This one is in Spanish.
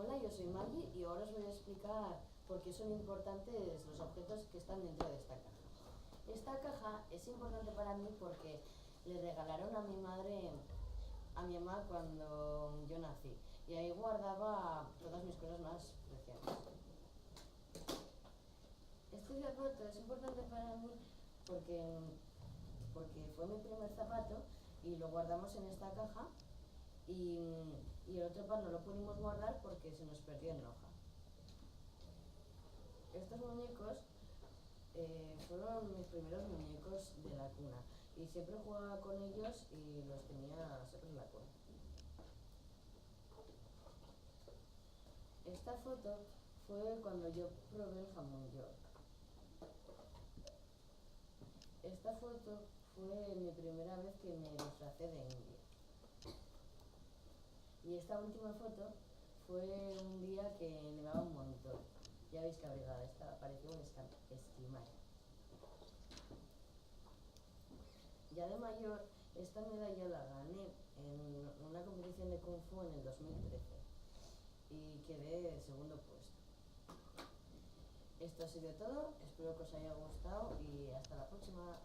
Hola, yo soy Maggie y ahora os voy a explicar por qué son importantes los objetos que están dentro de esta caja. Esta caja es importante para mí porque le regalaron a mi madre, a mi mamá cuando yo nací, y ahí guardaba todas mis cosas más preciadas. Este zapato es importante para mí porque fue mi primer zapato y lo guardamos en esta caja. Y el otro par no lo pudimos guardar porque se nos perdió en Loja. Estos muñecos fueron mis primeros muñecos de la cuna y siempre jugaba con ellos y los tenía siempre en la cuna. Esta foto fue cuando yo probé el jamón York. Esta foto fue mi primera vez que me disfracé de india. Y esta última foto fue un día que nevaba un montón. Ya veis que abrigada estaba, parecía un esquimal. Ya de mayor, esta medalla la gané en una competición de Kung Fu en el 2013 y quedé segundo puesto. Esto ha sido todo, espero que os haya gustado y hasta la próxima.